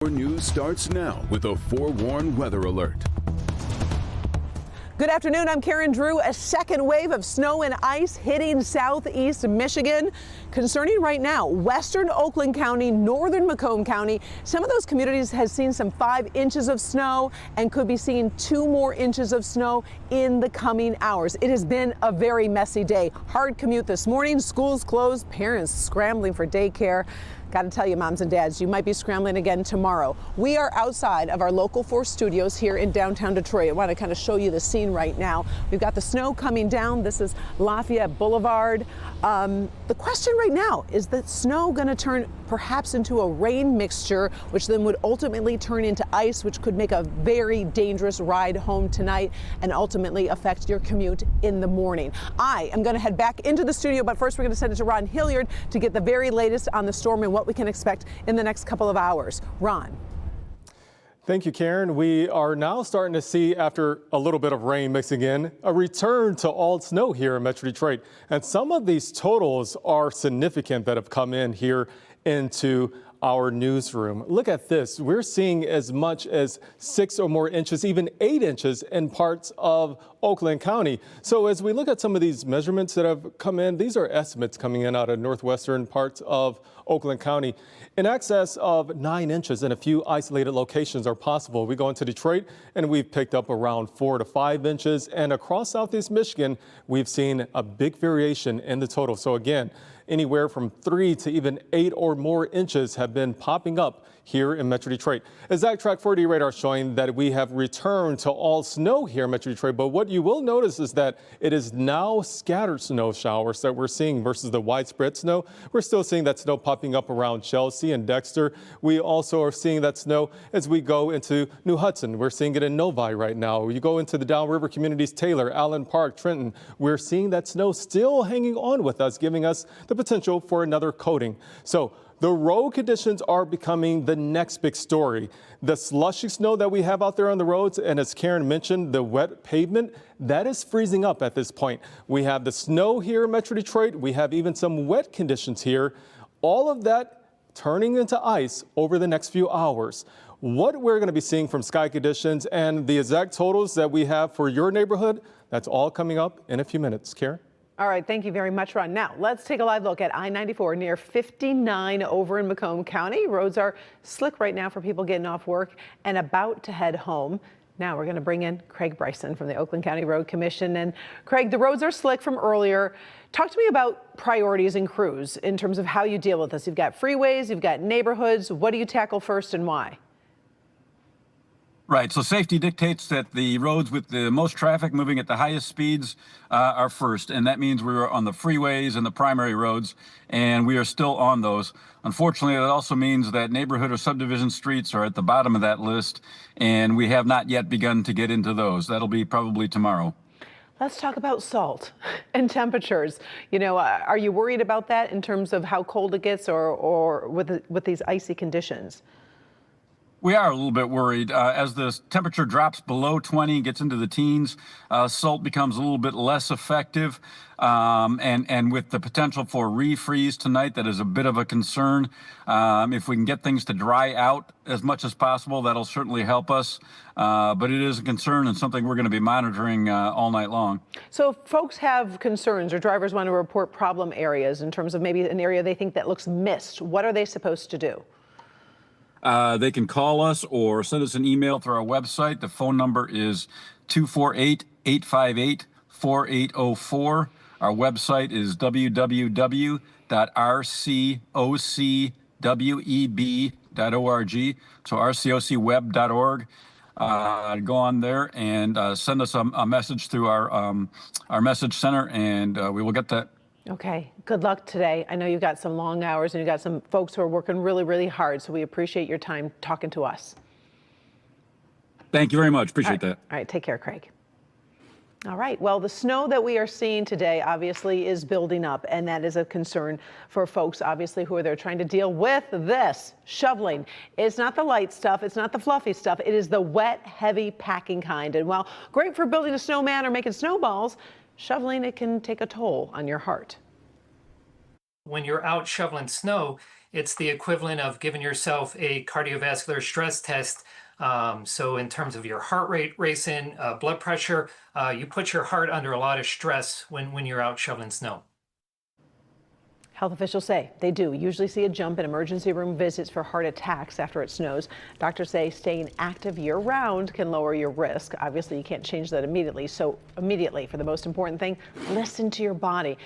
Your news starts now with a forewarned weather alert. Good afternoon, I'm Karen Drew. A second wave of snow and ice hitting southeast Michigan. Concerning right now, western Oakland County, northern Macomb County. Some of those communities has seen some 5 inches of snow and could be seeing 2 more inches of snow in the coming hours. It has been a very messy day. Hard commute this morning, schools closed, parents scrambling for daycare. Got to tell you, moms and dads, you might be scrambling again tomorrow. We are outside of our Local 4 studios here in downtown Detroit. I want to kind of show you the scene right now. We've got the snow coming down. This is Lafayette Boulevard. The question right now, is the snow going to turn perhaps into a rain mixture, which then would ultimately turn into ice, which could make a very dangerous ride home tonight and ultimately affect your commute in the morning. I am going to head back into the studio, but first we're going to send it to Ron Hilliard to get the very latest on the storm and what we can expect in the next couple of hours. Ron. Thank you, Karen. We are now starting to see, after a little bit of rain mixing in, a return to all snow here in Metro Detroit. And some of these totals are significant that have come in here into our newsroom. Look at this. We're seeing as much as 6 or more inches, even 8 inches in parts of Oakland County. So as we look at some of these measurements that have come in, these are estimates coming in out of northwestern parts of Oakland County. In excess of 9 inches in a few isolated locations are possible. We go into Detroit and we've picked up around 4 to 5 inches. And across southeast Michigan, we've seen a big variation in the total. So again, anywhere from 3 to even 8 or more inches have been popping up here in Metro Detroit. Exact Track 4D radar showing that we have returned to all snow here in Metro Detroit. But what you will notice is that it is now scattered snow showers that we're seeing versus the widespread snow. We're still seeing that snow popping up around Chelsea and Dexter. We also are seeing that snow as we go into New Hudson. We're seeing it in Novi right now. You go into the downriver communities, Taylor, Allen Park, Trenton. We're seeing that snow still hanging on with us, giving us the potential for another coating. So the road conditions are becoming the next big story. The slushy snow that we have out there on the roads, and as Karen mentioned, the wet pavement, that is freezing up at this point. We have the snow here in Metro Detroit. We have even some wet conditions here. All of that turning into ice over the next few hours. What we're going to be seeing from sky conditions and the exact totals that we have for your neighborhood, that's all coming up in a few minutes. Karen? All right, thank you very much, Ron. Now, let's take a live look at I-94 near 59 over in Macomb County. Roads are slick right now for people getting off work and about to head home. Now we're going to bring in Craig Bryson from the Oakland County Road Commission. And Craig, the roads are slick from earlier. Talk to me about priorities and crews in terms of how you deal with this. You've got freeways, you've got neighborhoods. What do you tackle first and why? Right. So safety dictates that the roads with the most traffic moving at the highest speeds are first. And that means we are on the freeways and the primary roads, and we are still on those. Unfortunately, that also means that neighborhood or subdivision streets are at the bottom of that list, and we have not yet begun to get into those. That'll be probably tomorrow. Let's talk about salt and temperatures. You know, are you worried about that in terms of how cold it gets or with these icy conditions? We are a little bit worried. As the temperature drops below 20, gets into the teens, salt becomes a little bit less effective. And with the potential for refreeze tonight, that is a bit of a concern. If we can get things to dry out as much as possible, that'll certainly help us. But it is a concern and something we're going to be monitoring all night long. So if folks have concerns or drivers want to report problem areas in terms of maybe an area they think that looks missed, what are they supposed to do? They can call us or send us an email through our website. The phone number is 248-858-4804. Our website is www.rcocweb.org. So rcocweb.org. Go on there and send us a message through our message center, and we will get that. Okay, good luck today. I know you've got some long hours and you've got some folks who are working really, really hard, so we appreciate your time talking to us. Thank you very much. Appreciate that. All right, take care, Craig. All right, well, the snow that we are seeing today obviously is building up, and that is a concern for folks, obviously, who are there trying to deal with this shoveling. It's not the light stuff, it's not the fluffy stuff, it is the wet, heavy packing kind. And while great for building a snowman or making snowballs, shoveling, it can take a toll on your heart. When you're out shoveling snow, It's the equivalent of giving yourself a cardiovascular stress test. So in terms of your heart rate racing, blood pressure, you put your heart under a lot of stress when you're out shoveling snow. Health officials say they do usually see a jump in emergency room visits for heart attacks after it snows. Doctors say staying active year-round can lower your risk. Obviously, you can't change that immediately. So immediately, for the most important thing, listen to your body.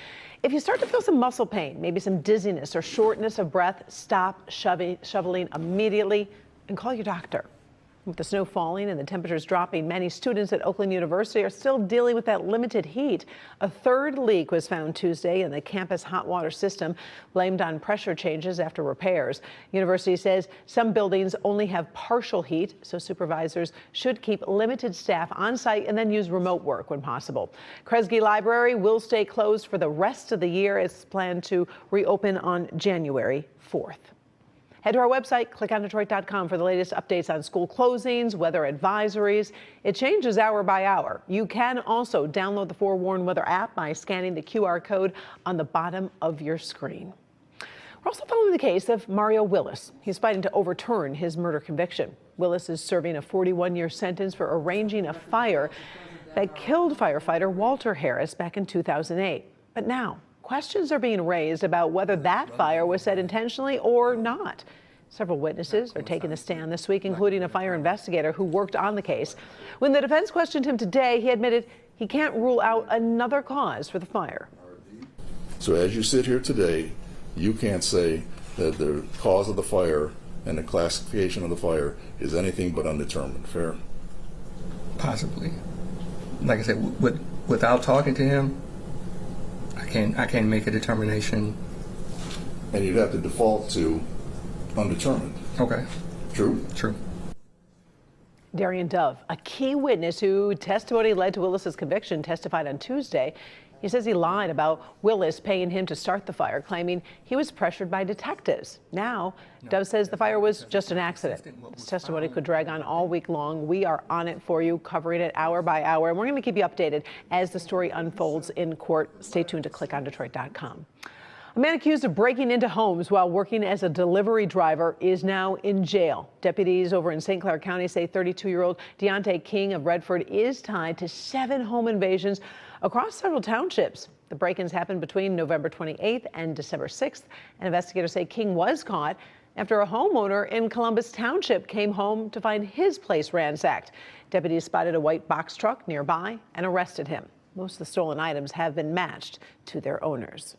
If you start to feel some muscle pain, maybe some dizziness or shortness of breath, stop shoveling immediately and call your doctor. With the snow falling and the temperatures dropping, many students at Oakland University are still dealing with that limited heat. A third leak was found Tuesday in the campus hot water system, blamed on pressure changes after repairs. University says some buildings only have partial heat, so supervisors should keep limited staff on site and then use remote work when possible. Kresge Library will stay closed for the rest of the year. It's planned to reopen on January 4th. Head to our website, clickondetroit.com, for the latest updates on school closings, weather advisories. It changes hour by hour. You can also download the Forewarn Weather app by scanning the QR code on the bottom of your screen. We're also following the case of Mario Willis. He's fighting to overturn his murder conviction. Willis is serving a 41-year sentence for arranging a fire that killed firefighter Walter Harris back in 2008. But now, questions are being raised about whether that fire was set intentionally or not. Several witnesses are taking the stand this week, including a fire investigator who worked on the case. When the defense questioned him today, he admitted he can't rule out another cause for the fire. So as you sit here today, you can't say that the cause of the fire and the classification of the fire is anything but undetermined. Fair? Possibly. Like I said, without talking to him, I can't make a determination. And you'd have to default to undetermined. Okay. True? True. Darian Dove, a key witness who testimony led to Willis's conviction, testified on Tuesday. He says he lied about Willis paying him to start the fire, claiming he was pressured by detectives. Now, Dove says the fire was just an accident. His testimony could drag on all week long. We are on it for you, covering it hour by hour, and we're going to keep you updated as the story unfolds in court. Stay tuned to clickondetroit.com. A man accused of breaking into homes while working as a delivery driver is now in jail. Deputies over in St. Clair County say 32-year-old Deontay King of Redford is tied to 7 home invasions across several townships. The break-ins happened between November 28th and December 6th, and investigators say King was caught after a homeowner in Columbus Township came home to find his place ransacked. Deputies spotted a white box truck nearby and arrested him. Most of the stolen items have been matched to their owners.